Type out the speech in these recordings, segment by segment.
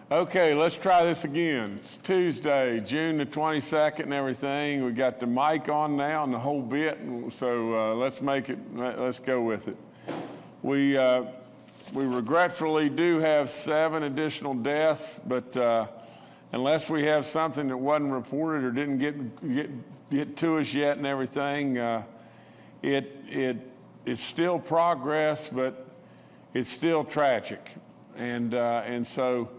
Okay, let's try this again. It's Tuesday, June the 22nd and everything. We got the mic on now and the whole bit, so let's go with it. We regretfully do have 7 additional deaths, but unless we have something that wasn't reported or didn't get to us yet and everything, it's still progress, but it's still tragic. And so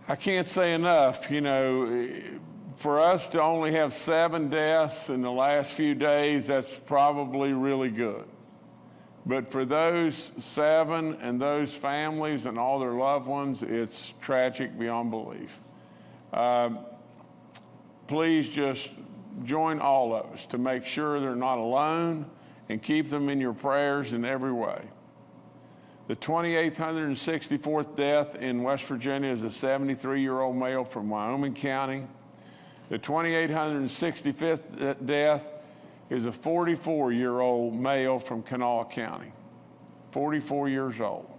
I can't say enough, for us to only have 7 deaths in the last few days, that's probably really good. But for those 7 and those families and all their loved ones, it's tragic beyond belief. Please just join all of us to make sure they're not alone and keep them in your prayers in every way. The 2,864th death in West Virginia is a 73-year-old male from Wyoming County. The 2,865th death is a 44-year-old male from Kanawha County, 44 years old.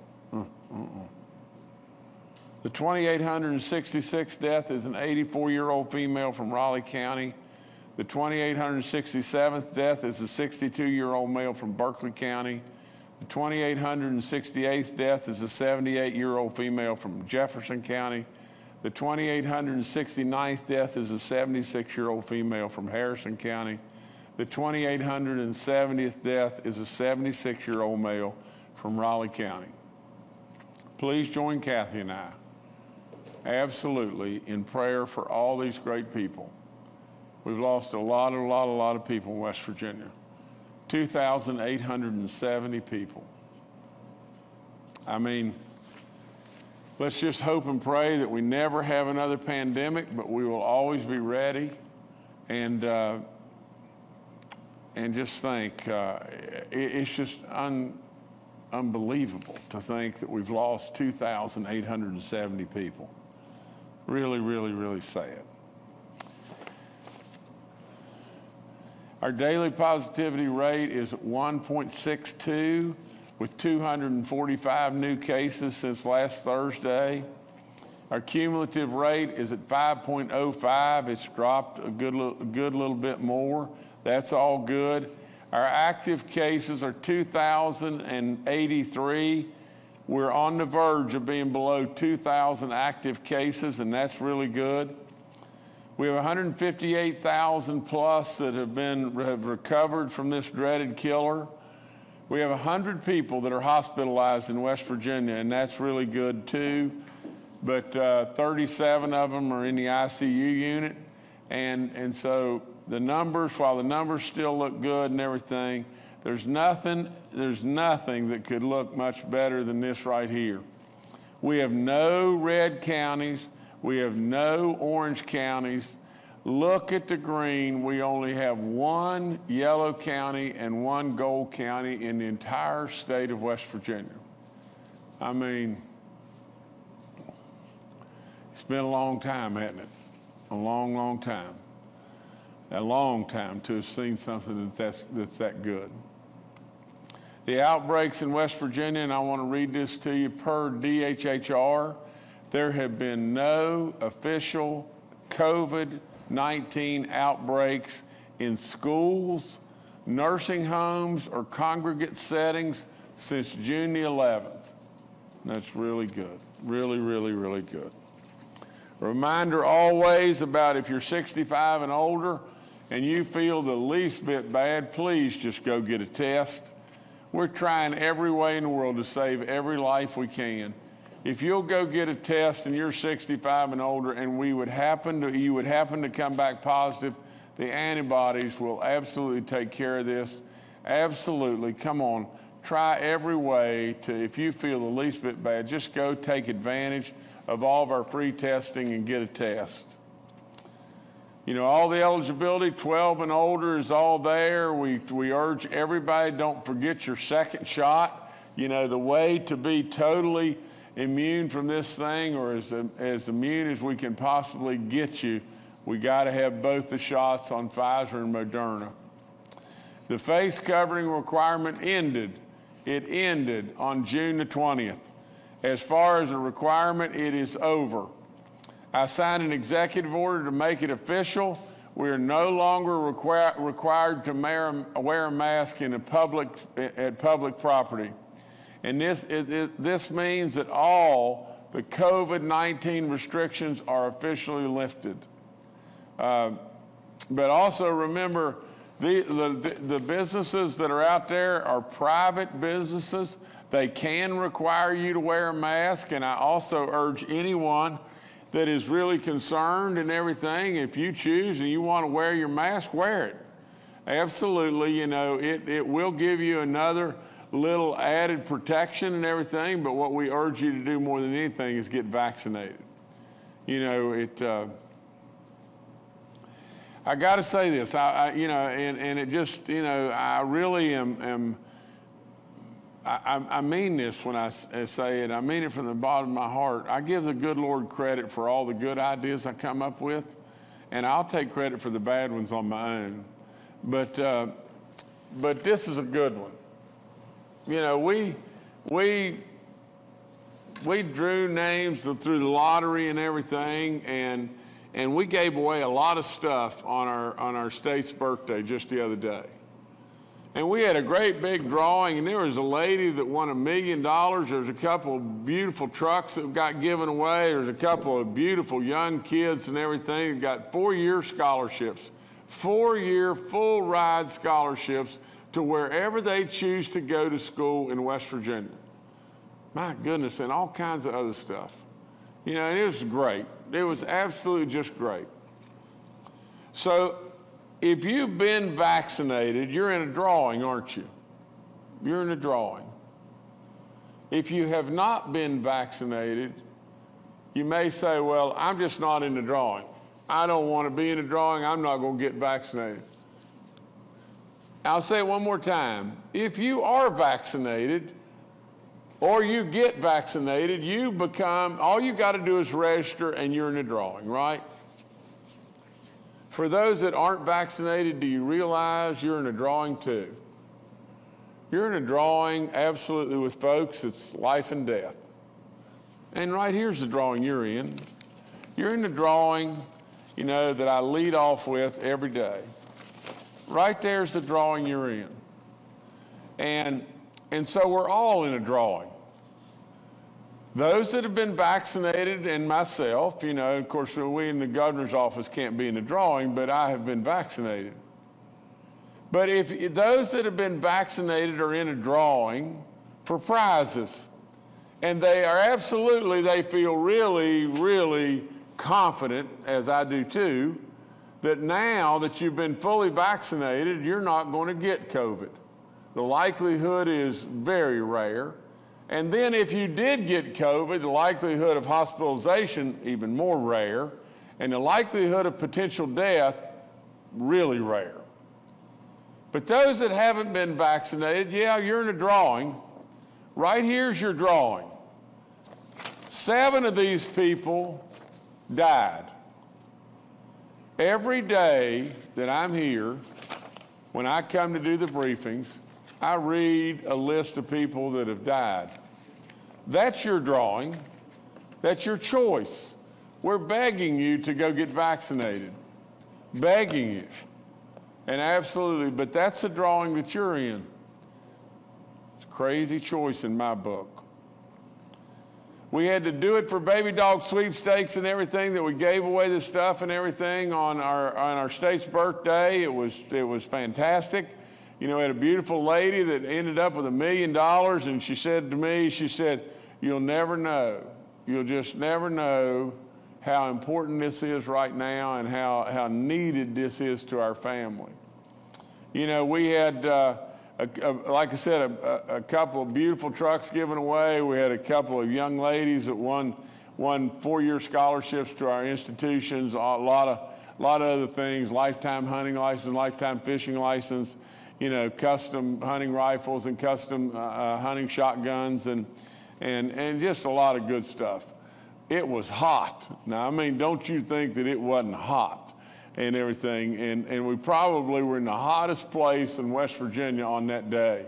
The 2,866th death is an 84-year-old female from Raleigh County. The 2,867th death is a 62-year-old male from Berkeley County. The 2,868th death is a 78-year-old female from Jefferson County. The 2,869th death is a 76-year-old female from Harrison County. The 2,870th death is a 76-year-old male from Raleigh County. Please join Kathy and I, absolutely, in prayer for all these great people. We've lost a lot of people in West Virginia. 2,870 people. I mean, let's just hope and pray that we never have another pandemic, but we will always be ready. And just think, it's just unbelievable to think that we've lost 2,870 people. Really, really, really sad. Our daily positivity rate is at 1.62 with 245 new cases since last Thursday. Our cumulative rate is at 5.05. It's dropped a good little bit more. That's all good. Our active cases are 2,083. We're on the verge of being below 2,000 active cases, and that's really good. We have 158,000 plus that have recovered from this dreaded killer. We have 100 people that are hospitalized in West Virginia, and that's really good too. But 37 of them are in the ICU unit, and so the numbers, while the numbers still look good and everything, there's nothing that could look much better than this right here. We have no red counties. We have no orange counties. Look at the green. We only have 1 yellow county and 1 gold county in the entire state of West Virginia. I mean, it's been a long time, hasn't it? A long, long time. A long time to have seen something that's that good. The outbreaks in West Virginia, and I want to read this to you, per DHHR, there have been no official COVID-19 outbreaks in schools, nursing homes, or congregate settings since June the 11th. That's really good. Really, really, really good. Reminder always about if you're 65 and older and you feel the least bit bad, please just go get a test. We're trying every way in the world to save every life we can. If you'll go get a test and you're 65 and older and you would happen to come back positive, the antibodies will absolutely take care of this. Absolutely. Come on. Try every way to, if you feel the least bit bad, just go take advantage of all of our free testing and get a test. All the eligibility, 12 and older is all there. We urge everybody, don't forget your second shot. The way to be totally immune from this thing, or as immune as we can possibly get you, we got to have both the shots on Pfizer and Moderna. The face covering requirement ended. It ended on June the 20th. As far as a requirement, it is over. I signed an executive order to make it official. We are no longer required to wear a mask at public property. And this means that all the COVID-19 restrictions are officially lifted. But also remember, the businesses that are out there are private businesses. They can require you to wear a mask, and I also urge anyone that is really concerned and everything, if you choose and you want to wear your mask, wear it. Absolutely, you know, it will give you another little added protection and everything, but what we urge you to do more than anything is get vaccinated. You know, I got to say this, you know, and it just, you know, I really I mean this when I say it. I mean it from the bottom of my heart. I give the good Lord credit for all the good ideas I come up with, and I'll take credit for the bad ones on my own. But this is a good one. You know, we drew names through the lottery and everything, and we gave away a lot of stuff on our state's birthday just the other day. And we had a great big drawing, and there was a lady that won $1 million. There's a couple of beautiful trucks that got given away. There's a couple of beautiful young kids and everything that got 4-year scholarships, 4-year full ride scholarships to wherever they choose to go to school in West Virginia. My goodness, and all kinds of other stuff. You know, and it was great. It was absolutely just great. So, if you've been vaccinated, you're in a drawing, aren't you? You're in a drawing. If you have not been vaccinated, you may say, well, I'm just not in the drawing. I don't want to be in the drawing. I'm not going to get vaccinated. I'll say it one more time. If you are vaccinated or you get vaccinated, all you got to do is register and you're in the drawing, right? For those that aren't vaccinated, do you realize you're in a drawing too? You're in a drawing absolutely with folks. It's life and death. And right here's the drawing you're in. You're in the drawing, you know, that I lead off with every day. Right there's the drawing you're in. And so we're all in a drawing. Those that have been vaccinated and myself, you know, of course, we in the governor's office can't be in the drawing, but I have been vaccinated. But if those that have been vaccinated are in a drawing for prizes, and they feel really, really confident, as I do too, that now that you've been fully vaccinated, you're not going to get COVID. The likelihood is very rare. And then if you did get COVID, the likelihood of hospitalization, even more rare, and the likelihood of potential death, really rare. But those that haven't been vaccinated, yeah, you're in a drawing. Right here's your drawing. 7 of these people died. Every day that I'm here, when I come to do the briefings, I read a list of people that have died. That's your drawing. That's your choice. We're begging you to go get vaccinated. Begging you. And absolutely, but that's the drawing that you're in. It's a crazy choice in my book. We had to do it for baby dog sweepstakes and everything, that we gave away the stuff and everything on our state's birthday. It was fantastic. You know, we had a beautiful lady that ended up with $1 million, and she said to me, she said, you'll never know. You'll just never know how important this is right now and how needed this is to our family. You know, we had, like I said, a couple of beautiful trucks given away. We had a couple of young ladies that won 4-year scholarships to our institutions, a lot of other things, lifetime hunting license, lifetime fishing license, you know, custom hunting rifles and custom hunting shotguns and just a lot of good stuff. It was hot. Now, I mean, don't you think that it wasn't hot and everything. And we probably were in the hottest place in West Virginia on that day.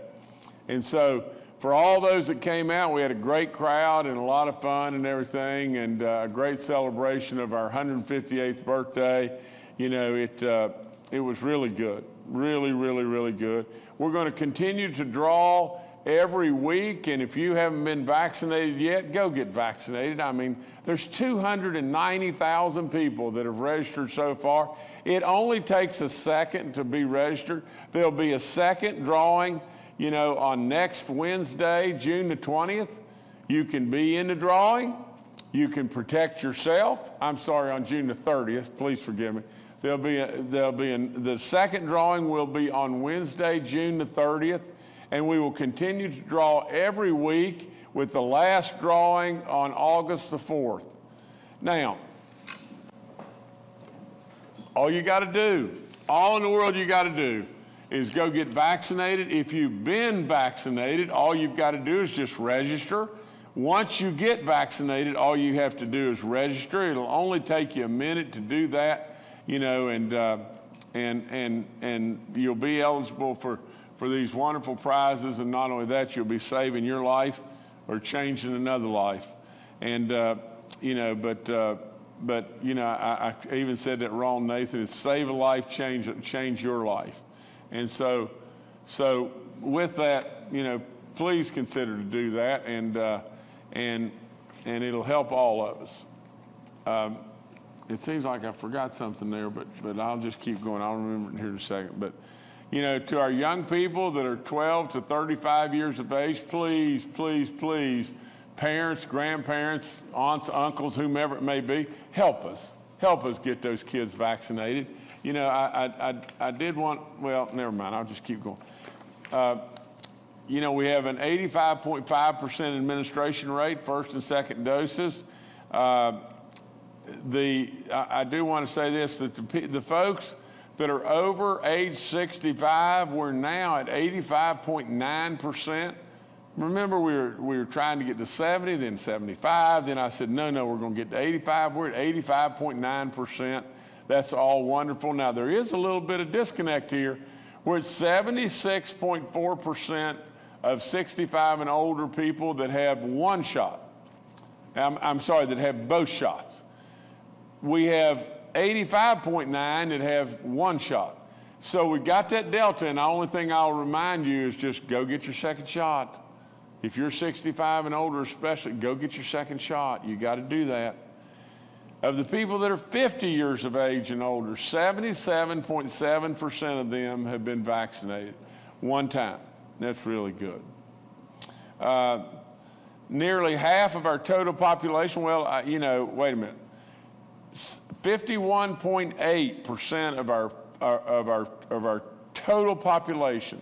And so for all those that came out, we had a great crowd and a lot of fun and everything, and a great celebration of our 158th birthday. You know, it was really good, really, really, really good. We're going to continue to draw every week, and if you haven't been vaccinated yet, go get vaccinated. I mean, there's 290,000 people that have registered so far. It only takes a second to be registered. There'll be a second drawing, you know, on next Wednesday, June the 20th. You can be in the drawing. You can protect yourself. I'm sorry, on June the 30th. Please forgive me. The second drawing will be on Wednesday, June the 30th. And we will continue to draw every week with the last drawing on August the 4th. Now, all you got to do, all in the world you got to do is go get vaccinated. If you've been vaccinated, all you've got to do is just register. Once you get vaccinated, all you have to do is register. It'll only take you a minute to do that, you know, and you'll be eligible for these wonderful prizes, and not only that, you'll be saving your life or changing another life. And you know, but you know, I even said that wrong, Nathan. It's save a life, change your life. And so with that, you know, please consider to do that, and it'll help all of us. It seems like I forgot something there, but I'll just keep going. I'll remember it here in a second. But you know, to our young people that are 12 to 35 years of age, please, please, please, parents, grandparents, aunts, uncles, whomever it may be, help us get those kids vaccinated. You know, I did want, well, never mind, I'll just keep going. You know, we have an 85.5% administration rate, first and second doses. I do want to say this, that the folks that are over age 65, we're now at 85.9%. Remember, we were trying to get to 70, then 75. Then I said, no, we're going to get to 85. We're at 85.9%. That's all wonderful. Now, there is a little bit of disconnect here. We're at 76.4% of 65 and older people that have one shot. I'm sorry, that have both shots. We have 85.9 that have one shot. So we got that delta, and the only thing I'll remind you is just go get your second shot. If you're 65 and older especially, go get your second shot. You got to do that. Of the people that are 50 years of age and older, 77.7% of them have been vaccinated one time. That's really good. Nearly half of our total population, well, you know, wait a minute. 51.8% of our total population,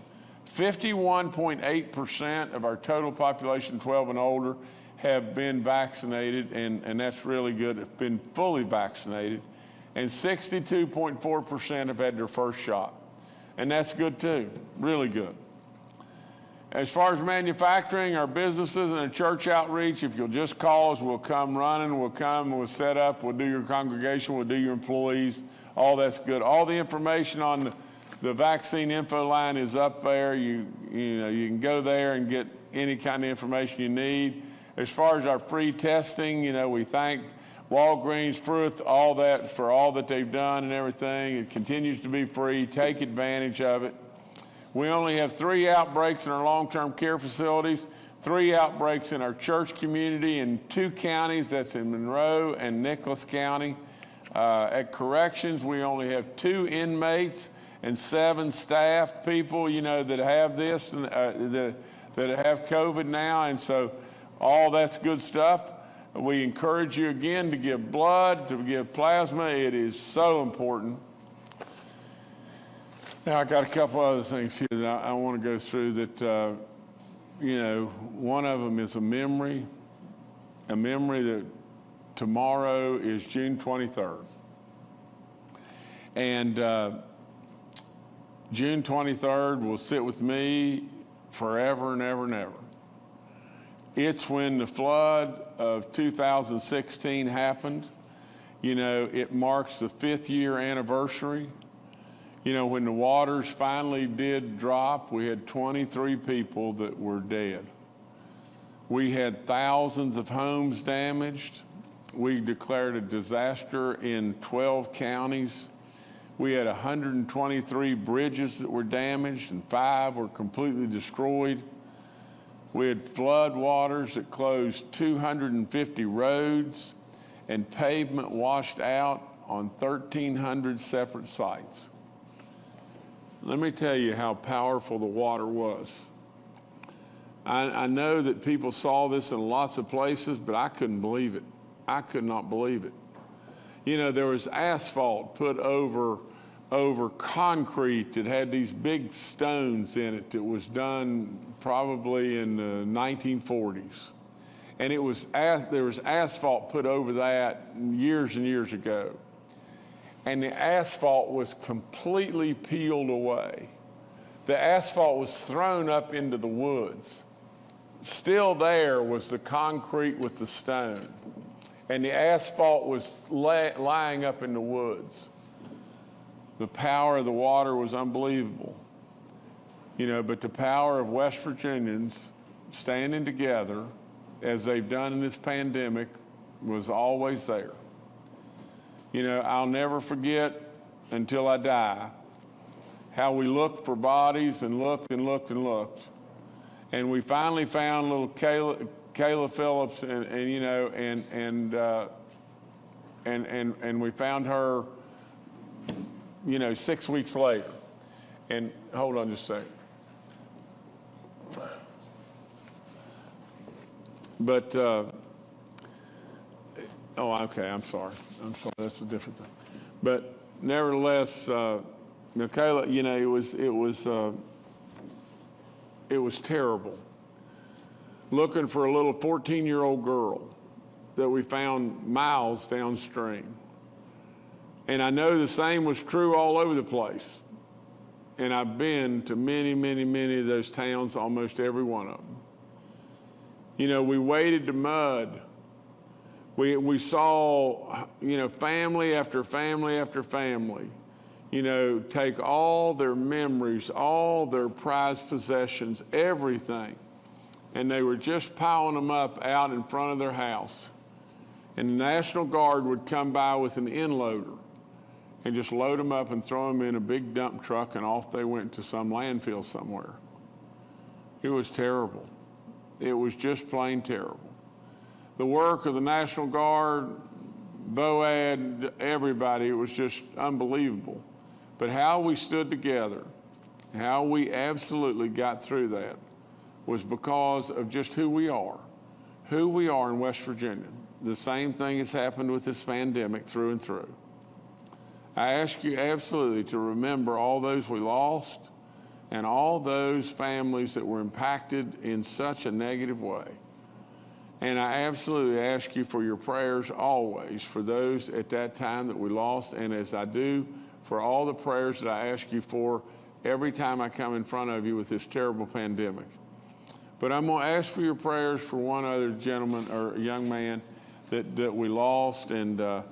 51.8% of our total population 12 and older have been vaccinated, and that's really good. Have been fully vaccinated, and 62.4% have had their first shot, and that's good too, really good. As far as manufacturing, our businesses and our church outreach, if you'll just call us, we'll come running, we'll set up, we'll do your congregation, we'll do your employees, all that's good. All the information on the vaccine info line is up there. You know, you can go there and get any kind of information you need. As far as our free testing, you know, we thank Walgreens, Fruit, all that, for all that they've done and everything. It continues to be free. Take advantage of it. We only have 3 outbreaks in our long-term care facilities, 3 outbreaks in our church community in 2 counties, that's in Monroe and Nicholas County. At corrections, we only have 2 inmates and 7 staff people, you know, that have this, and that have COVID now, and so all that's good stuff. We encourage you again to give blood, to give plasma. It is so important. Now, I got a couple other things here that I want to go through that, you know, one of them is a memory that tomorrow is June 23rd. And June 23rd will sit with me forever and ever and ever. It's when the flood of 2016 happened. You know, it marks the 5th year anniversary. You know, when the waters finally did drop, we had 23 people that were dead. We had thousands of homes damaged. We declared a disaster in 12 counties. We had 123 bridges that were damaged and 5 were completely destroyed. We had flood waters that closed 250 roads and pavement washed out on 1,300 separate sites. Let me tell you how powerful the water was. I know that people saw this in lots of places, but I couldn't believe it. I could not believe it. You know, there was asphalt put over concrete that had these big stones in it that was done probably in the 1940s. And there was asphalt put over that years and years ago. And the asphalt was completely peeled away. The asphalt was thrown up into the woods. Still there was the concrete with the stone. And the asphalt was lying up in the woods. The power of the water was unbelievable. You know, but the power of West Virginians standing together, as they've done in this pandemic, was always there. You know, I'll never forget until I die how we looked for bodies and looked and looked and looked. And we finally found little Kayla Phillips and we found her, you know, 6 weeks later. And hold on just a second. But, okay, I'm sorry, that's a different thing. But nevertheless, Kayla, you know, it was terrible. Looking for a little 14-year-old girl that we found miles downstream. And I know the same was true all over the place. And I've been to many, many, many of those towns, almost every one of them. You know, we waded the mud. We saw, you know, family after family after family, you know, take all their memories, all their prized possessions, everything, and they were just piling them up out in front of their house. And the National Guard would come by with an end loader and just load them up and throw them in a big dump truck, and off they went to some landfill somewhere. It was terrible. It was just plain terrible. The work of the National Guard, BOAD, everybody, it was just unbelievable. But how we stood together, how we absolutely got through that, was because of just who we are in West Virginia. The same thing has happened with this pandemic through and through. I ask you absolutely to remember all those we lost and all those families that were impacted in such a negative way. And I absolutely ask you for your prayers always for those at that time that we lost, and as I do for all the prayers that I ask you for every time I come in front of you with this terrible pandemic. But I'm going to ask for your prayers for one other gentleman or young man that we lost, and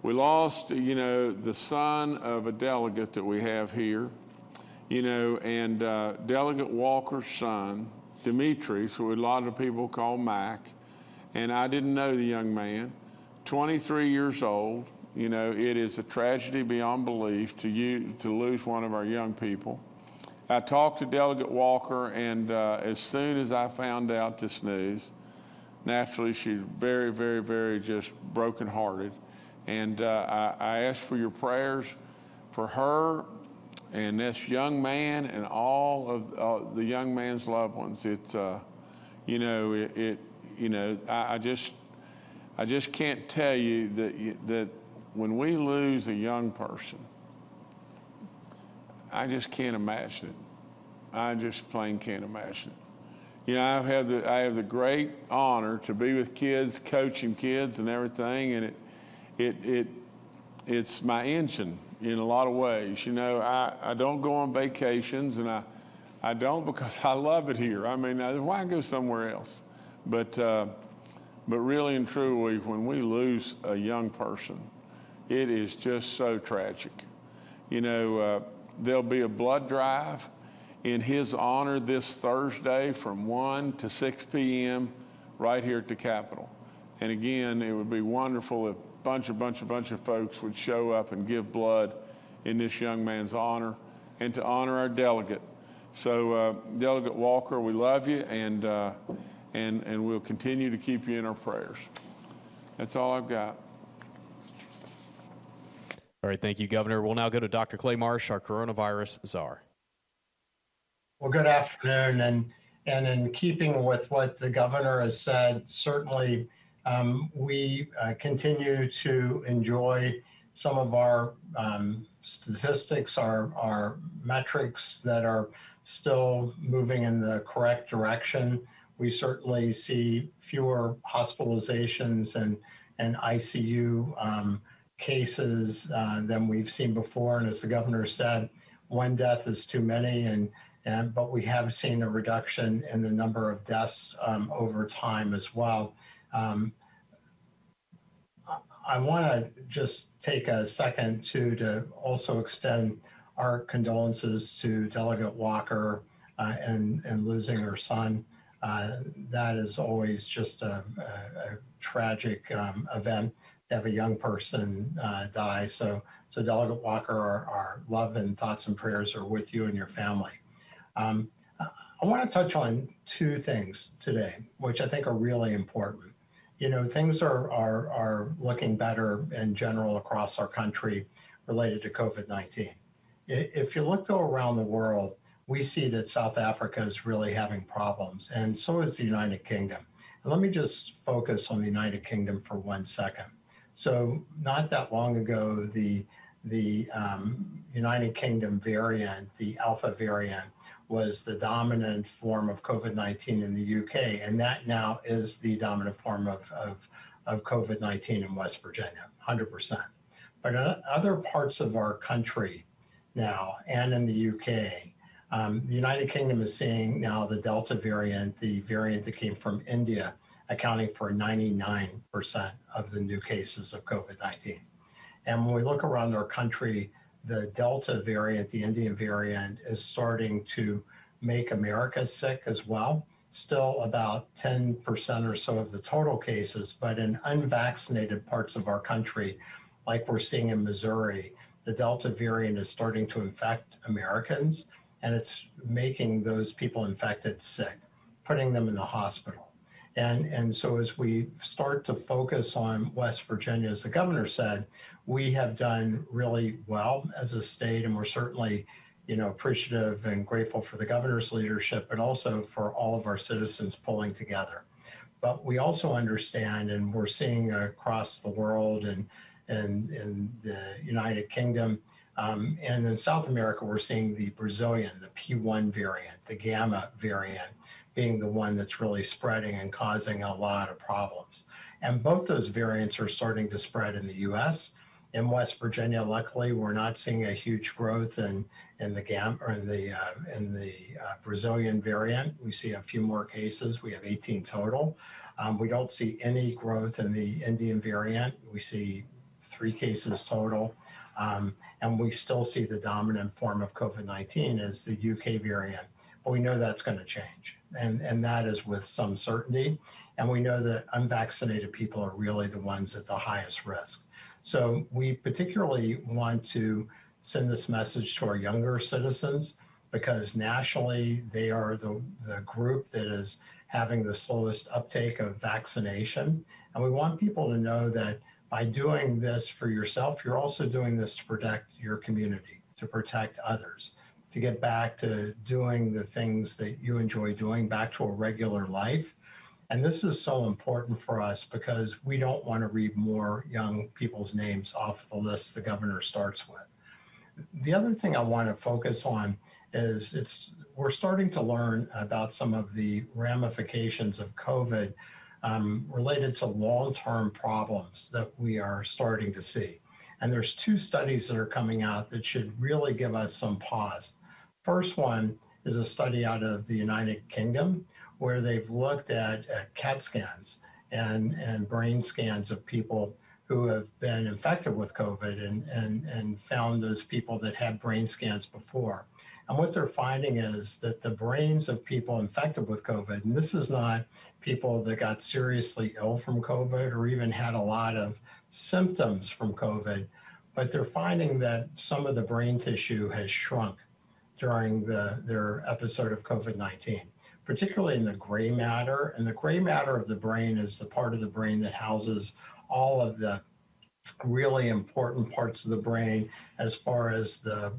we lost, you know, the son of a delegate that we have here, you know, and Delegate Walker's son, Demetrius, who a lot of people call Mac, and I didn't know the young man, 23 years old. You know, it is a tragedy beyond belief to lose one of our young people. I talked to Delegate Walker, and as soon as I found out this news, naturally she's very, very, very just brokenhearted. And I ask for your prayers for her and this young man and all of the young man's loved ones. It's, you know, I just can't tell you that when we lose a young person, I just can't imagine it. I just plain can't imagine it. You know, I have the great honor to be with kids, coaching kids and everything, and it's my engine in a lot of ways. You know, I don't go on vacations, and I don't because I love it here. I mean, why go somewhere else? But really and truly, when we lose a young person, it is just so tragic. You know, there'll be a blood drive in his honor this Thursday from 1 to 6 p.m. right here at the Capitol. And again, it would be wonderful if bunch of folks would show up and give blood in this young man's honor and to honor our delegate. So Delegate Walker, we love you, and we'll continue to keep you in our prayers. That's all I've got. All right, thank you, Governor. We'll now go to Dr. Clay Marsh, our coronavirus czar. Well, good afternoon, and in keeping with what the governor has said, certainly we continue to enjoy some of our statistics, our metrics that are still moving in the correct direction. We certainly see fewer hospitalizations and ICU cases than we've seen before. And as the governor said, one death is too many, but we have seen a reduction in the number of deaths over time as well. I want to just take a second to also extend our condolences to Delegate Walker and losing her son. That is always just a tragic event to have a young person die. So Delegate Walker, our love and thoughts and prayers are with you and your family. I want to touch on two things today, which I think are really important. You know, things are looking better in general across our country related to COVID-19. If you look though around the world, we see that South Africa is really having problems, and so is the United Kingdom. And let me just focus on the United Kingdom for 1 second. So not that long ago, the United Kingdom variant, the Alpha variant, was the dominant form of COVID-19 in the UK, and that now is the dominant form of COVID-19 in West Virginia, 100%. But in other parts of our country now, and in the UK, the United Kingdom is seeing now the Delta variant, the variant that came from India, accounting for 99% of the new cases of COVID-19. And when we look around our country, the Delta variant, the Indian variant, is starting to make America sick as well. Still about 10% or so of the total cases, but in unvaccinated parts of our country, like we're seeing in Missouri, the Delta variant is starting to infect Americans, and it's making those people infected sick, putting them in the hospital. And so as we start to focus on West Virginia, as the governor said, we have done really well as a state, and we're certainly, appreciative and grateful for the governor's leadership, but also for all of our citizens pulling together. But we also understand, and we're seeing across the world and in the United Kingdom, and in South America, we're seeing the Brazilian, the P1 variant, the Gamma variant, being the one that's really spreading and causing a lot of problems. And both those variants are starting to spread in the US. In West Virginia, luckily, we're not seeing a huge growth in the Gamma or in the Brazilian variant. We see a few more cases. We have 18 total. We don't see any growth in the Indian variant. We see 3 cases total. And we still see the dominant form of COVID-19 as the UK variant. But we know that's going to change. And that is with some certainty. And we know that unvaccinated people are really the ones at the highest risk. So we particularly want to send this message to our younger citizens, because nationally they are the group that is having the slowest uptake of vaccination. And we want people to know that by doing this for yourself, you're also doing this to protect your community, to protect others, to get back to doing the things that you enjoy doing, back to a regular life. And this is so important for us because we don't want to read more young people's names off the list the governor starts with. The other thing I want to focus on is we're starting to learn about some of the ramifications of COVID related to long-term problems that we are starting to see. And there's 2 studies that are coming out that should really give us some pause. First one is a study out of the United Kingdom, where they've looked at CAT scans and brain scans of people who have been infected with COVID and found those people that had brain scans before. And what they're finding is that the brains of people infected with COVID, and this is not people that got seriously ill from COVID or even had a lot of symptoms from COVID, but they're finding that some of the brain tissue has shrunk during their episode of COVID-19, particularly in the gray matter. And the gray matter of the brain is the part of the brain that houses all of the really important parts of the brain as far as the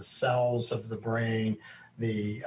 cells of the brain, the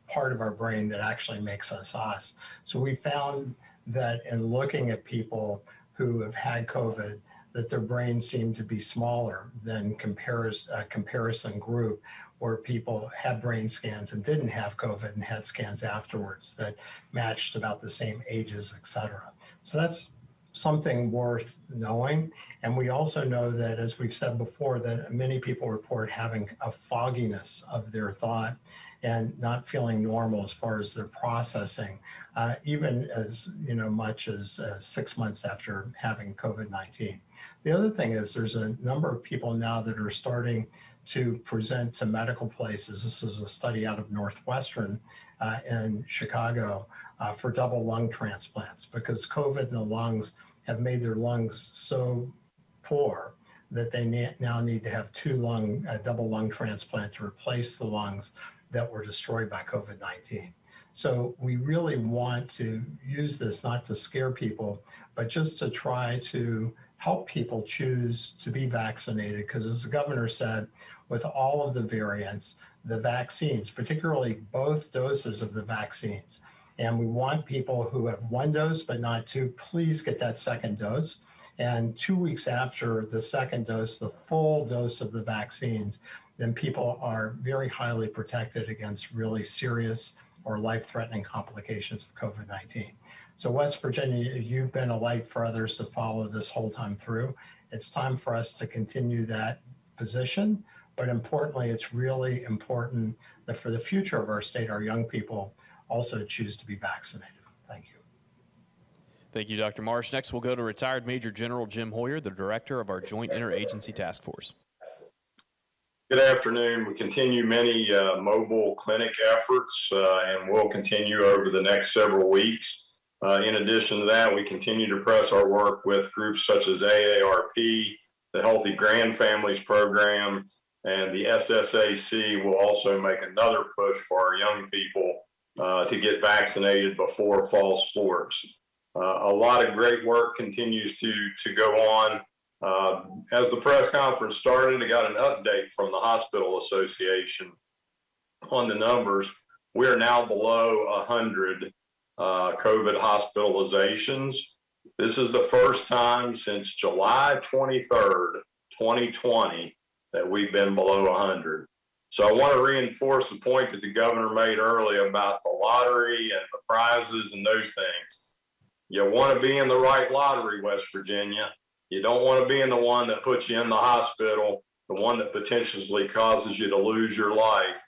part of our brain that actually makes us us. So we found that in looking at people who have had COVID, that their brains seem to be smaller than comparison group where people had brain scans and didn't have COVID and had scans afterwards that matched about the same ages, et cetera. So that's something worth knowing. And we also know that, as we've said before, that many people report having a fogginess of their thought and not feeling normal as far as their processing, even as much as 6 months after having COVID-19. The other thing is there's a number of people now that are starting to present to medical places. This is a study out of Northwestern in Chicago for double lung transplants, because COVID in the lungs have made their lungs so poor that they now need to have double lung transplant to replace the lungs that were destroyed by COVID-19. So we really want to use this not to scare people, but just to try to help people choose to be vaccinated, because as the governor said, with all of the variants, the vaccines, particularly both doses of the vaccines, and we want people who have one dose but not two, please get that second dose. And 2 weeks after the second dose, the full dose of the vaccines, then people are very highly protected against really serious or life-threatening complications of COVID-19. So West Virginia, you've been a light for others to follow this whole time through. It's time for us to continue that position, but importantly, it's really important that for the future of our state, our young people also choose to be vaccinated. Thank you. Thank you, Dr. Marsh. Next, we'll go to retired Major General Jim Hoyer, the director of our Joint Interagency Task Force. Good afternoon. We continue many mobile clinic efforts, and we'll continue over the next several weeks. In addition to that, we continue to press our work with groups such as AARP, the Healthy Grandfamilies Program, and the SSAC will also make another push for our young people to get vaccinated before fall sports. A lot of great work continues to go on. As the press conference started, I got an update from the Hospital Association on the numbers. We are now below 100 COVID hospitalizations. This is the first time since July 23rd, 2020, that we've been below 100. So I want to reinforce the point that the governor made earlier about the lottery and the prizes and those things. You want to be in the right lottery, West Virginia. You don't want to be in the one that puts you in the hospital, the one that potentially causes you to lose your life.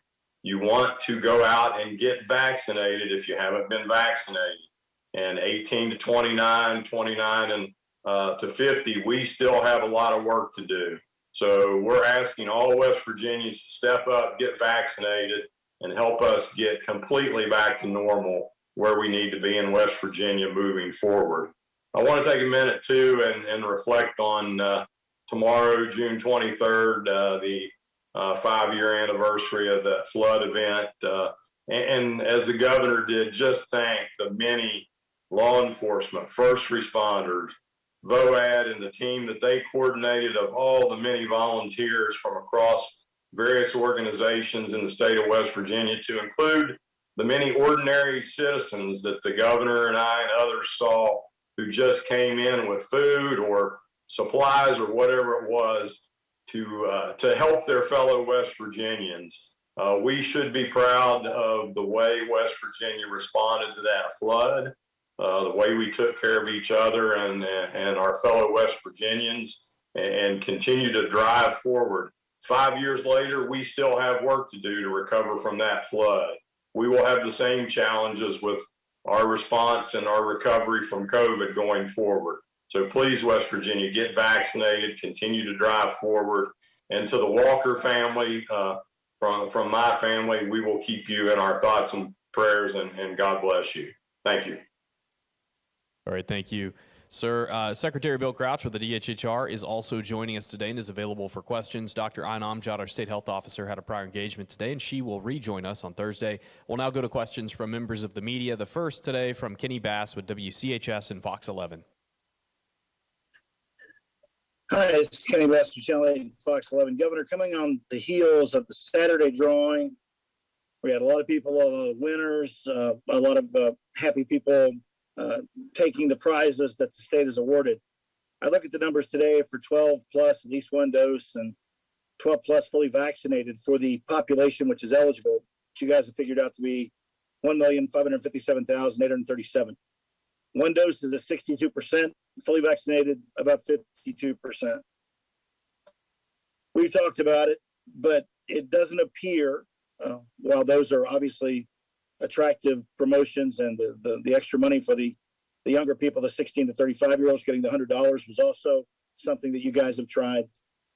You want to go out and get vaccinated if you haven't been vaccinated. And 18 to 29, 29 and to 50, we still have a lot of work to do. So we're asking all West Virginians to step up, get vaccinated, and help us get completely back to normal where we need to be in West Virginia moving forward. I want to take a minute too and reflect on tomorrow, June 23rd, the 5-year anniversary of that flood event. And as the governor did, just thank the many law enforcement, first responders, VOAD, and the team that they coordinated, of all the many volunteers from across various organizations in the state of West Virginia, to include the many ordinary citizens that the governor and I and others saw who just came in with food or supplies or whatever it was to help their fellow West Virginians. We should be proud of the way West Virginia responded to that flood, the way we took care of each other and our fellow West Virginians, and continue to drive forward. 5 years later, we still have work to do to recover from that flood. We will have the same challenges with our response and our recovery from COVID going forward. So please, West Virginia, get vaccinated, continue to drive forward, And to the Walker family, from my family, we will keep you in our thoughts and prayers, and God bless you. Thank you. All right, thank you, sir. Secretary Bill Crouch with the DHHR is also joining us today and is available for questions. Dr. Ayn Amjad, our state health officer, had a prior engagement today, and she will rejoin us on Thursday. We'll now go to questions from members of the media. The first today from Kenny Bass with WCHS and Fox 11. Hi, this is Kenny Bass from Channel 8 and Fox 11. Governor, coming on the heels of the Saturday drawing, we had a lot of people, a lot of winners, a lot of happy people taking the prizes that the state has awarded. I look at the numbers today for 12 plus, at least one dose, and 12 plus fully vaccinated for the population which is eligible, which you guys have figured out to be 1,557,837. One dose is at 62%, fully vaccinated about 52%. We've talked about it, but it doesn't appear, while those are obviously attractive promotions, and the extra money for the younger people, the 16 to 35-year-olds getting the $100 was also something that you guys have tried.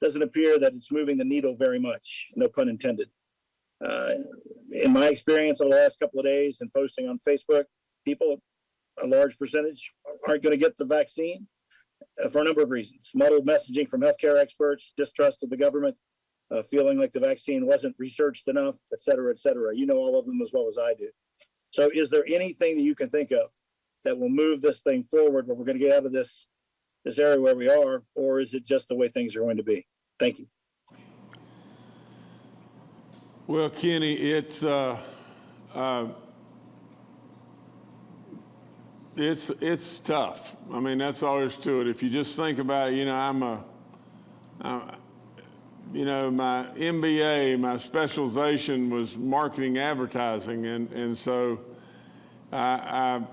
Doesn't appear that it's moving the needle very much, no pun intended. In my experience over the last couple of days and posting on Facebook, people, a large percentage, aren't going to get the vaccine for a number of reasons. Muddled messaging from healthcare experts, distrust of the government, feeling like the vaccine wasn't researched enough, et cetera, et cetera. You know all of them as well as I do. So is there anything that you can think of that will move this thing forward where we're going to get out of this area where we are, or is it just the way things are going to be? Thank you. Well, Kenny, it's tough. I mean, that's all there's to it. If you just think about it, my MBA, my specialization was marketing advertising, and so I'm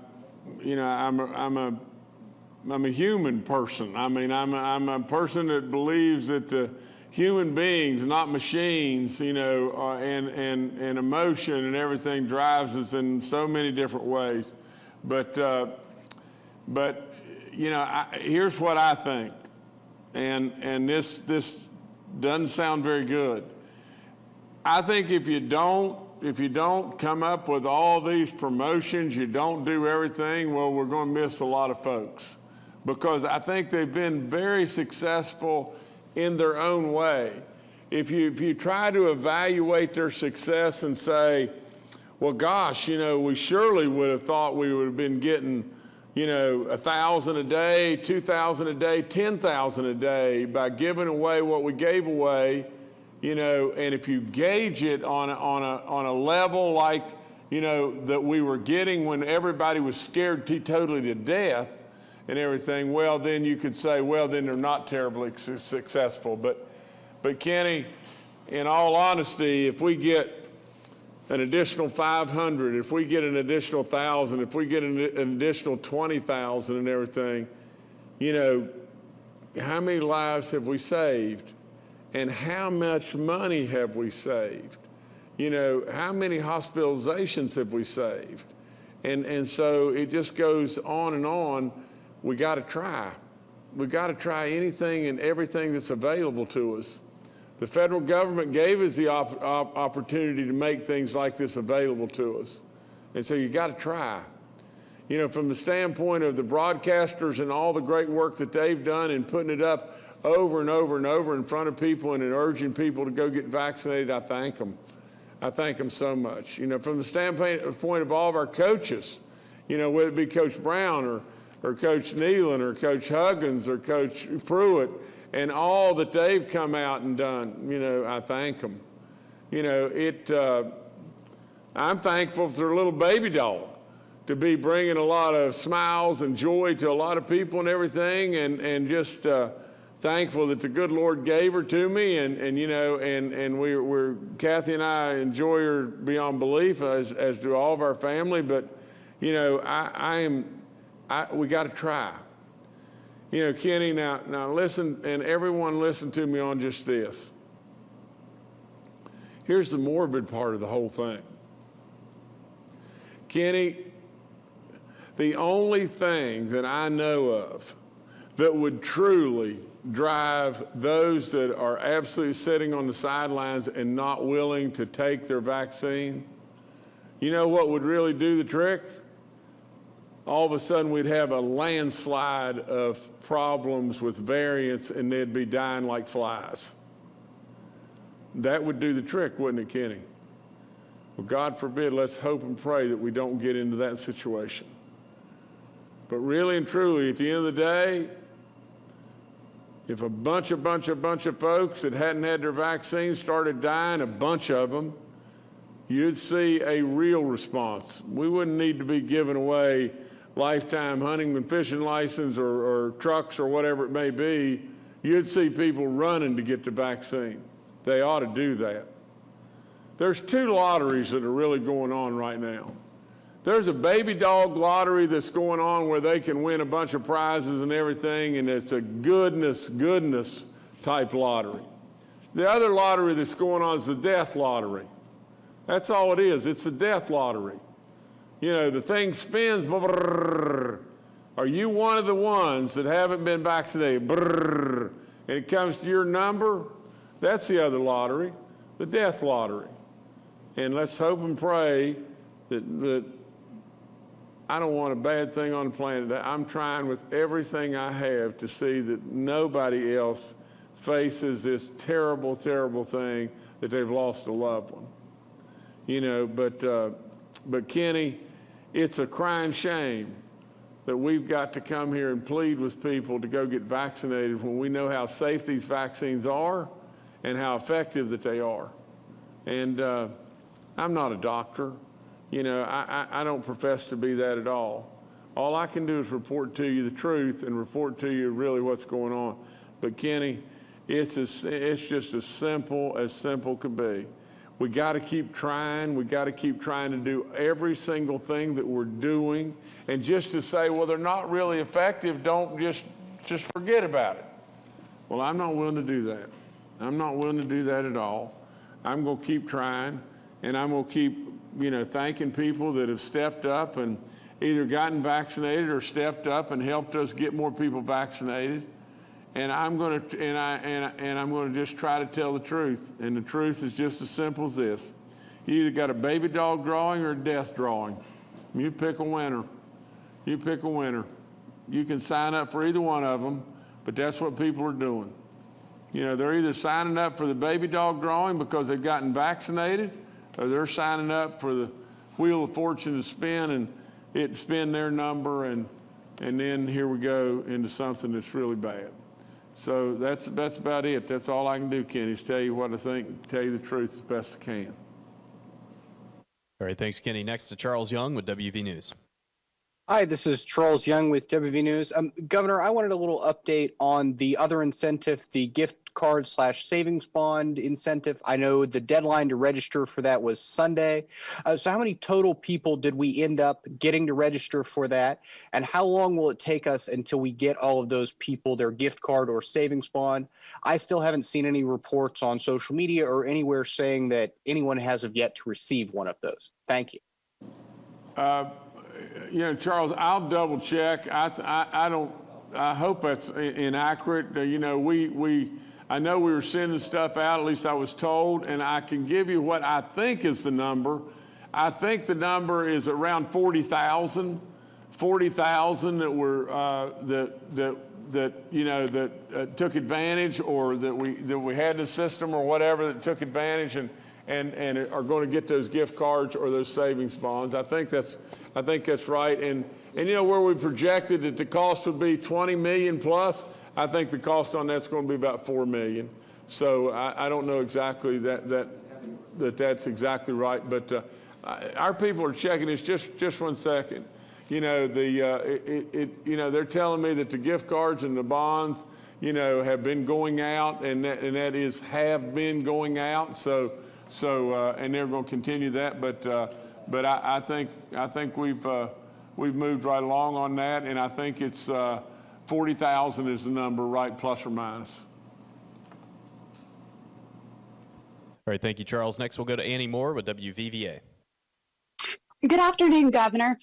a human person. I mean, I'm a person that believes that human beings, not machines, and emotion and everything drives us in so many different ways. But here's what I think, and this doesn't sound very good. I think if you don't come up with all these promotions, you don't do everything, well, we're going to miss a lot of folks, because I think they've been very successful in their own way. If you try to evaluate their success and say, well, gosh, we surely would have thought we would have been getting 1,000 a day, 2,000 a day, 10,000 a day by giving away what we gave away, and if you gauge it on a level like, that we were getting when everybody was scared totally to death and everything, well, then you could say, well, then they're not terribly successful. But Kenny, in all honesty, if we get an additional 500, if we get an additional 1,000, if we get an additional 20,000 and everything, how many lives have we saved? And how much money have we saved? How many hospitalizations have we saved? And so it just goes on and on. We got to try. We got to try anything and everything that's available to us. The federal government gave us the opportunity to make things like this available to us. And so you got to try. From the standpoint of the broadcasters and all the great work that they've done in putting it up over and over and over in front of people and in urging people to go get vaccinated, I thank them. I thank them so much. From the standpoint of all of our coaches, whether it be Coach Brown or Coach Nealon or Coach Huggins or Coach Pruitt, and all that they've come out and done, I thank them. I'm thankful for their little baby dog to be bringing a lot of smiles and joy to a lot of people and everything, and just thankful that the good Lord gave her to me, and we're Kathy and I enjoy her beyond belief, as do all of our family. But we got to try. Kenny, now listen, and everyone listen to me on just this. Here's the morbid part of the whole thing. Kenny, the only thing that I know of that would truly drive those that are absolutely sitting on the sidelines and not willing to take their vaccine, you know what would really do the trick? All of a sudden we'd have a landslide of problems with variants and they'd be dying like flies. That would do the trick, wouldn't it, Kenny? Well, God forbid, let's hope and pray that we don't get into that situation. But really and truly, at the end of the day, if a bunch of folks that hadn't had their vaccine started dying, a bunch of them, you'd see a real response. We wouldn't need to be giving away lifetime hunting and fishing license or trucks or whatever it may be. You'd see people running to get the vaccine. They ought to do that. There's two lotteries that are really going on right now. There's a baby dog lottery that's going on where they can win a bunch of prizes and everything, and it's a goodness type lottery. The other lottery that's going on is the death lottery. That's all it is. It's the death lottery. You know, the thing spins. Brrr. Are you one of the ones that haven't been vaccinated? Brrr. And it comes to your number. That's the other lottery, the death lottery. And let's hope and pray that I don't want a bad thing on the planet. I'm trying with everything I have to see that nobody else faces this terrible thing that they've lost a loved one. You know, but Kenny, it's a crying shame that we've got to come here and plead with people to go get vaccinated when we know how safe these vaccines are and how effective that they are. And I'm not a doctor. You know, I don't profess to be that at all. All I can do is report to you the truth and report to you really what's going on. But Kenny, it's just as simple could be. We got to keep trying. We got to keep trying to do every single thing that we're doing. And just to say, well, they're not really effective, don't just forget about it. Well, I'm not willing to do that. I'm not willing to do that at all. I'm going to keep trying, and I'm going to keep, thanking people that have stepped up and either gotten vaccinated or stepped up and helped us get more people vaccinated. And I'm going to just try to tell the truth. And the truth is just as simple as this. You either got a baby dog drawing or a death drawing. You pick a winner. You pick a winner. You can sign up for either one of them, but that's what people are doing. You know, they're either signing up for the baby dog drawing because they've gotten vaccinated, or they're signing up for the wheel of fortune to spin and it spin their number, and then here we go into something that's really bad. So that's about it. That's all I can do, Kenny, is tell you what I think, tell you the truth as best I can. All right, thanks, Kenny. Next to Charles Young with WV News. Hi, this is Charles Young with WV News. Governor, I wanted a little update on the other incentive, the gift card / savings bond incentive. I know the deadline to register for that was Sunday. So how many total people did we end up getting to register for that? And how long will it take us until we get all of those people their gift card or savings bond? I still haven't seen any reports on social media or anywhere saying that anyone has yet to receive one of those. Thank you. Charles, I'll double check. I hope that's inaccurate. I know we were sending stuff out, at least I was told, and I can give you what I think is the number. I think the number is around 40,000 that were that took advantage, or that we had the system or whatever that took advantage and are going to get those gift cards or those savings bonds. I think that's right. And where we projected that the cost would be 20 million plus, I think the cost on that's going to be about 4 million. So I don't know exactly that's exactly right, but our people are checking this. Just 1 second. They're telling me that the gift cards and the bonds, have been going out, and that is have been going out. So and they're going to continue that, but I think we've moved right along on that, and I think it's 40,000 is the number, right, plus or minus. All right, thank you, Charles. Next, we'll go to Annie Moore with WVVA. Good afternoon, Governor.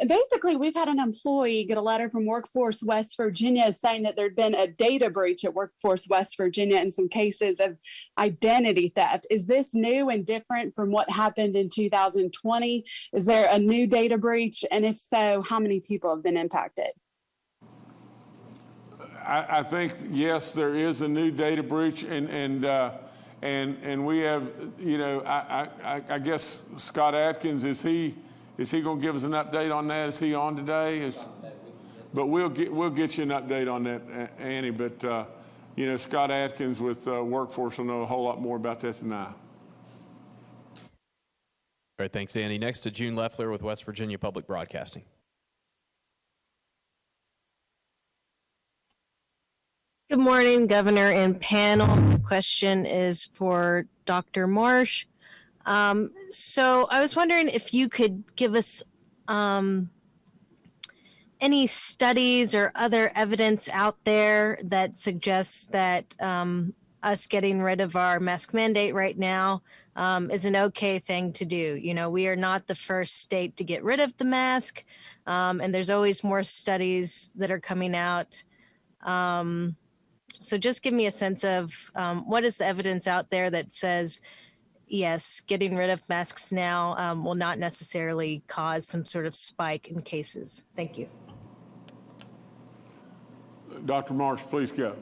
Basically, we've had an employee get a letter from Workforce West Virginia saying that there'd been a data breach at Workforce West Virginia in some cases of identity theft. Is this new and different from what happened in 2020? Is there a new data breach? And if so, how many people have been impacted? I think, yes, there is a new data breach, and we have, you know, I guess Scott Atkins, is he going to give us an update on that? Is he on today? But we'll get you an update on that, Annie. But you know, Scott Atkins with Workforce will know a whole lot more about that than I. All right, thanks, Annie. Next to June Leffler with West Virginia Public Broadcasting. Good morning, Governor and panel. The question is for Dr. Marsh. So I was wondering if you could give us any studies or other evidence out there that suggests that us getting rid of our mask mandate right now is an okay thing to do. You know, we are not the first state to get rid of the mask, and there's always more studies that are coming out. So just give me a sense of what is the evidence out there that says, yes, getting rid of masks now will not necessarily cause some sort of spike in cases. Thank you. Dr. Marsh, please go.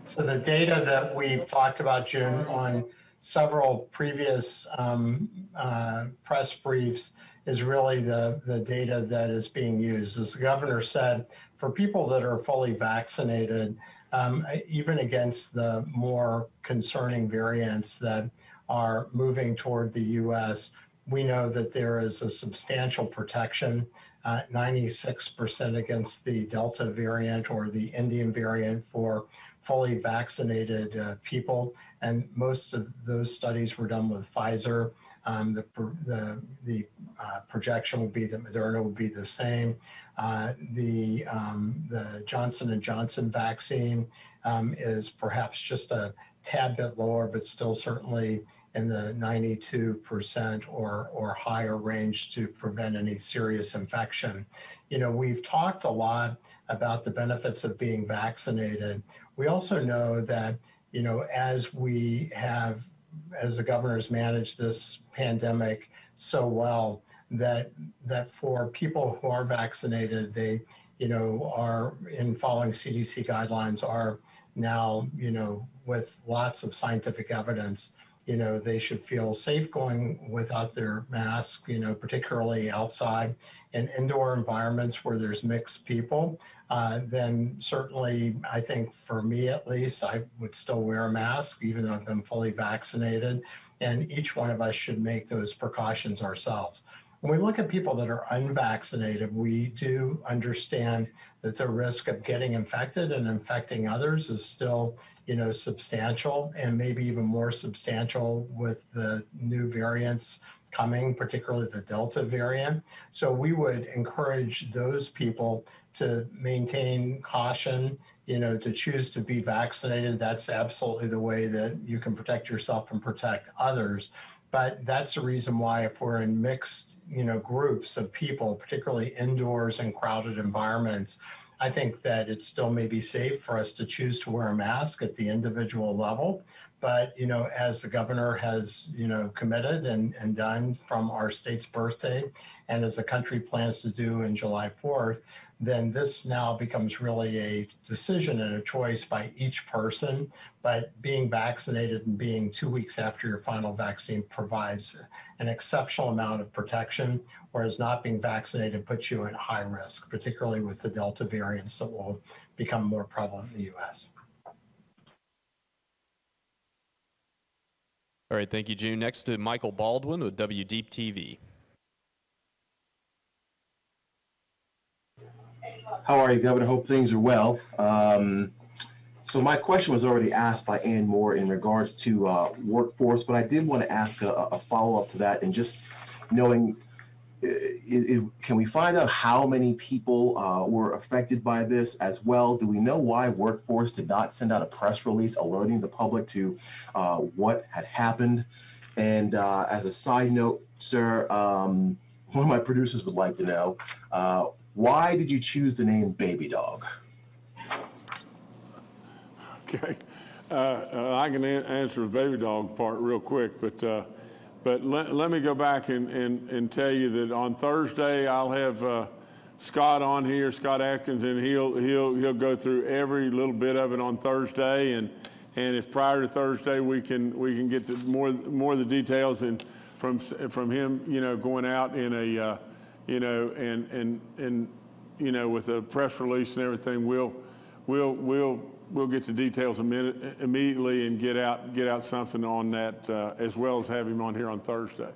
So the data that we've talked about, June, on several previous press briefs is really the data that is being used. As the governor said, for people that are fully vaccinated, even against the more concerning variants that are moving toward the U.S., we know that there is a substantial protection, 96% against the Delta variant or the Indian variant for fully vaccinated people. And most of those studies were done with Pfizer. The projection will be that Moderna will be the same. The Johnson & Johnson vaccine is perhaps just a tad bit lower, but still certainly in the 92% or higher range to prevent any serious infection. You know, we've talked a lot about the benefits of being vaccinated. We also know that, you know, as the governor's managed this pandemic so well, that for people who are vaccinated, they, you know, are in following CDC guidelines, are now, you know, with lots of scientific evidence, you know, they should feel safe going without their mask, you know, particularly outside in indoor environments where there's mixed people. Then certainly, I think for me at least, I would still wear a mask, even though I've been fully vaccinated. And each one of us should make those precautions ourselves. When we look at people that are unvaccinated, we do understand that the risk of getting infected and infecting others is still, you know, substantial, and maybe even more substantial with the new variants coming, particularly the Delta variant. So we would encourage those people to maintain caution, you know, to choose to be vaccinated. That's absolutely the way that you can protect yourself and protect others. But that's the reason why, if we're in mixed, you know, groups of people, particularly indoors and crowded environments, I think that it still may be safe for us to choose to wear a mask at the individual level. But, you know, as the governor has, you know, committed and done from our state's birthday, and as the country plans to do in July 4th, then this now becomes really a decision and a choice by each person. But being vaccinated and being 2 weeks after your final vaccine provides an exceptional amount of protection, whereas not being vaccinated puts you at high risk, particularly with the Delta variants that will become more prevalent in the U.S. All right, thank you, June. Next to Michael Baldwin with WDeep TV. How are you, Governor? Hope things are well. So my question was already asked by Ann Moore in regards to workforce, but I did want to ask a follow-up to that, and just knowing Can we find out how many people were affected by this as well? Do we know why Workforce did not send out a press release alerting the public to what had happened? And as a side note, sir, one of my producers would like to know, why did you choose the name Baby Dog? Okay. I can answer the baby dog part real quick, but let me go back and tell you that on Thursday I'll have Scott on here, Scott Atkins, and he'll go through every little bit of it on Thursday, and if prior to Thursday we can get to more of the details and from him, going out in a with a press release and everything, we'll get the details immediately and get out something on that, as well as have him on here on Thursday.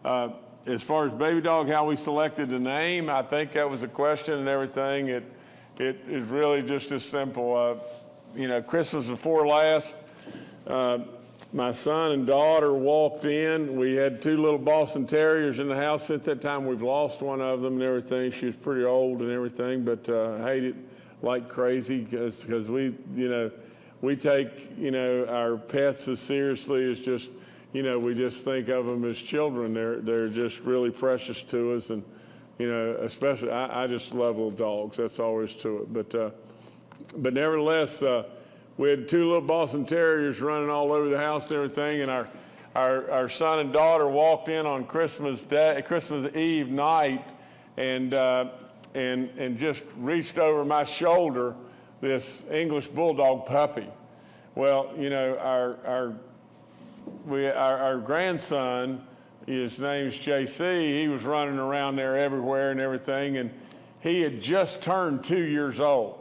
As far as Baby Dog, how we selected the name, I think that was a question and everything. It is really just as simple. Christmas before last, my son and daughter walked in. We had 2 little Boston Terriers in the house. Since that time, we've lost one of them and everything. She was pretty old and everything, but hated like crazy because we take our pets as seriously as just we just think of them as children. They're just really precious to us, and especially I just love little dogs. That's all there is to it. But nevertheless, we had 2 little Boston Terriers running all over the house and everything, and our son and daughter walked in on Christmas Eve night, and just reached over my shoulder this English Bulldog puppy. Well, our grandson, his name's JC, he was running around there everywhere and everything, and he had just turned 2 years old.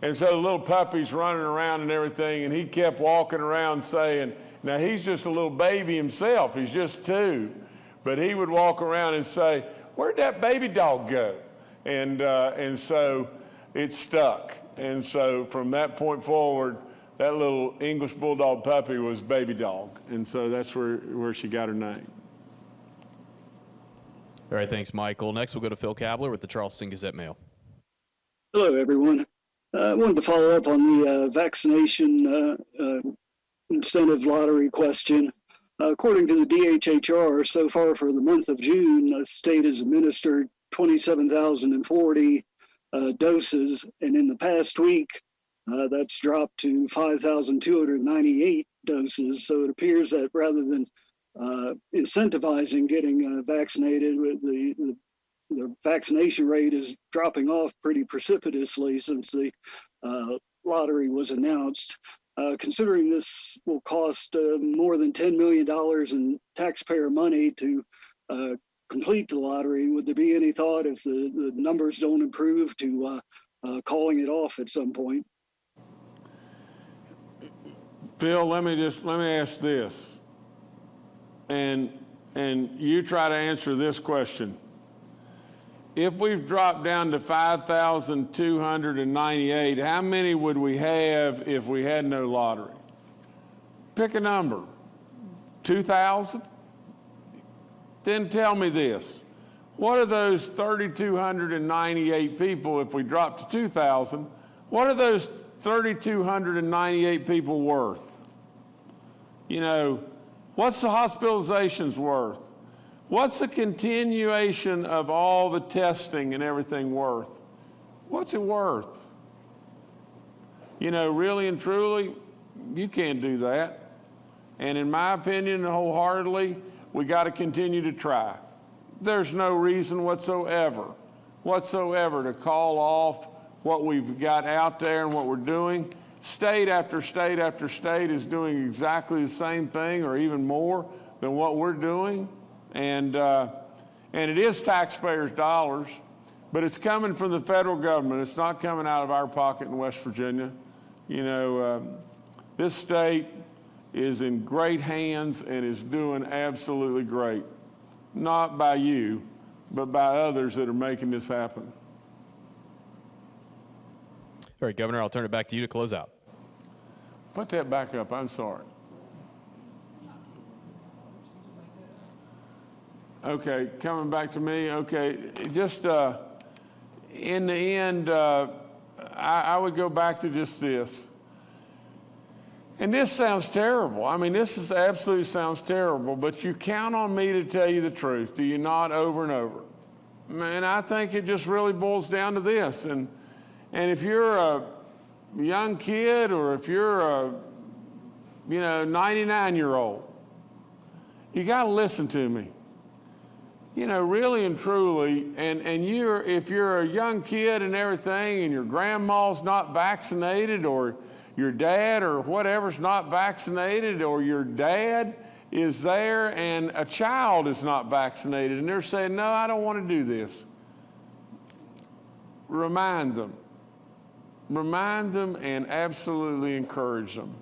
And so the little puppy's running around and everything, and he kept walking around saying, now he's just a little baby himself, he's just 2, but he would walk around and say, where'd that baby dog go? And so it stuck. And so from that point forward, that little English Bulldog puppy was Baby Dog. And so that's where she got her name. All right, thanks, Michael. Next, we'll go to Phil Kabler with the Charleston Gazette-Mail. Hello, everyone. I wanted to follow up on the vaccination incentive lottery question. According to the DHHR, so far for the month of June, the state has administered 27,040 doses, and in the past week, that's dropped to 5,298 doses. So it appears that rather than incentivizing getting vaccinated, the vaccination rate is dropping off pretty precipitously since the lottery was announced. Considering this will cost more than $10 million in taxpayer money to complete the lottery, would there be any thought, if the numbers don't improve, to calling it off at some point? Phil, let me ask this, and you try to answer this question. If we've dropped down to 5,298, how many would we have if we had no lottery? Pick a number. 2,000? Then tell me this. What are those 3,298 people, if we drop to 2,000, what are those 3,298 people worth? What's the hospitalizations worth? What's the continuation of all the testing and everything worth? What's it worth? Really and truly, you can't do that. And in my opinion, wholeheartedly, we got to continue to try. There's no reason whatsoever to call off what we've got out there and what we're doing. State after state after state is doing exactly the same thing or even more than what we're doing. And it is taxpayers' dollars, but it's coming from the federal government. It's not coming out of our pocket in West Virginia. This state is in great hands and is doing absolutely great. Not by you, but by others that are making this happen. All right, Governor, I'll turn it back to you to close out. Put that back up. I'm sorry. Okay, coming back to me. Okay, just in the end, I would go back to just this. And this sounds terrible. I mean, this is absolutely sounds terrible, but you count on me to tell you the truth, do you not, over and over? Man, I think it just really boils down to this. And if you're a young kid or if you're a, 99-year-old, you got to listen to me. Really and truly, and if you're a young kid and everything and your grandma's not vaccinated or your dad or whatever's not vaccinated, or your dad is there and a child is not vaccinated and they're saying, no, I don't want to do this. Remind them and absolutely encourage them.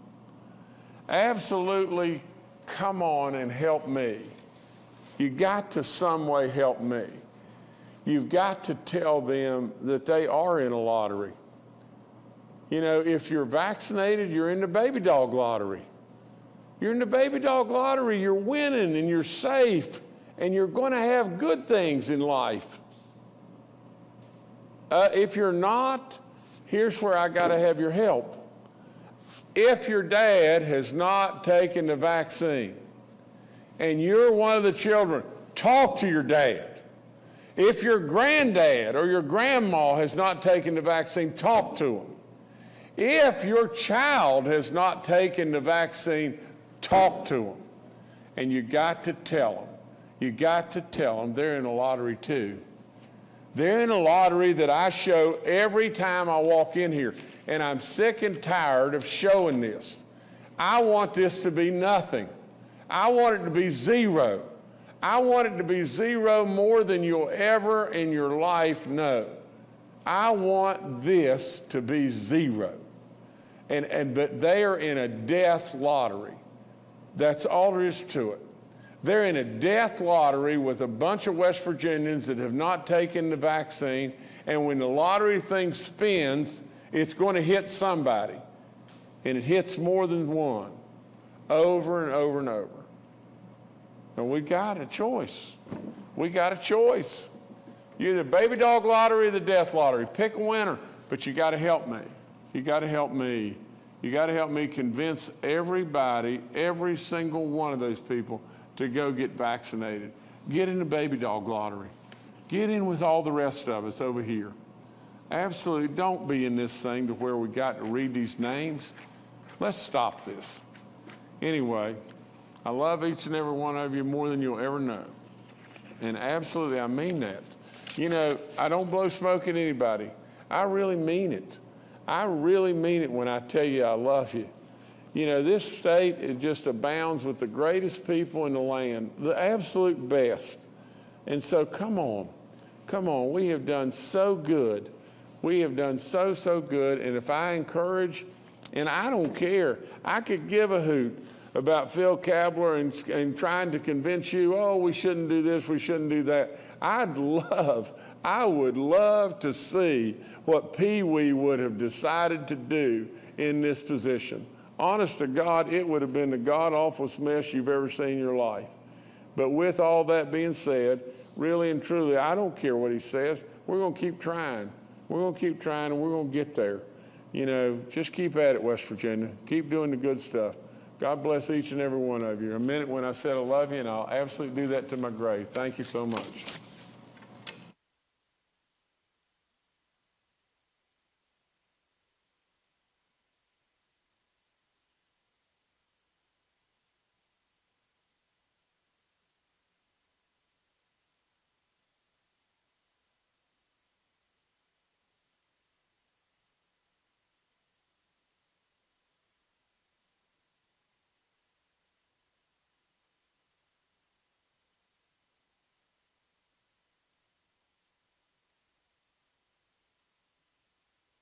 Absolutely come on and help me. You got to some way help me. You've got to tell them that they are in a lottery. If you're vaccinated, you're in the baby dog lottery. You're in the baby dog lottery, you're winning and you're safe and you're going to have good things in life. If you're not, here's where I got to have your help. If your dad has not taken the vaccine and you're one of the children, talk to your dad. If your granddad or your grandma has not taken the vaccine, talk to them. If your child has not taken the vaccine, talk to them. And you got to tell them. You got to tell them they're in a lottery too. They're in a lottery that I show every time I walk in here. And I'm sick and tired of showing this. I want this to be nothing. I want it to be zero. I want it to be zero more than you'll ever in your life know. I want this to be zero. But they are in a death lottery. That's all there is to it. They're in a death lottery with a bunch of West Virginians that have not taken the vaccine, and when the lottery thing spins, it's going to hit somebody, and it hits more than one, over and over and over. And we got a choice. We got a choice. You're the baby dog lottery or the death lottery. Pick a winner, but you got to help me. You got to help me. You got to help me convince everybody, every single one of those people, to go get vaccinated. Get in the baby dog lottery. Get in with all the rest of us over here. Absolutely don't be in this thing to where we got to read these names. Let's stop this. Anyway, I love each and every one of you more than you'll ever know. And absolutely, I mean that. I don't blow smoke at anybody. I really mean it. I really mean it when I tell you I love you. This state, it just abounds with the greatest people in the land, the absolute best. And so come on. We have done so good. We have done so good. And if I encourage, and I don't care, I could give a hoot about Phil Kabler and trying to convince you, oh, we shouldn't do this, we shouldn't do that. I would love to see what Pee Wee would have decided to do in this position. Honest to God, it would have been the god-awfulest mess you've ever seen in your life. But with all that being said, really and truly, I don't care what he says. We're going to keep trying. We're going to keep trying, and we're going to get there. Just keep at it, West Virginia. Keep doing the good stuff. God bless each and every one of you. I meant it when I said I love you, and I'll absolutely do that to my grave. Thank you so much.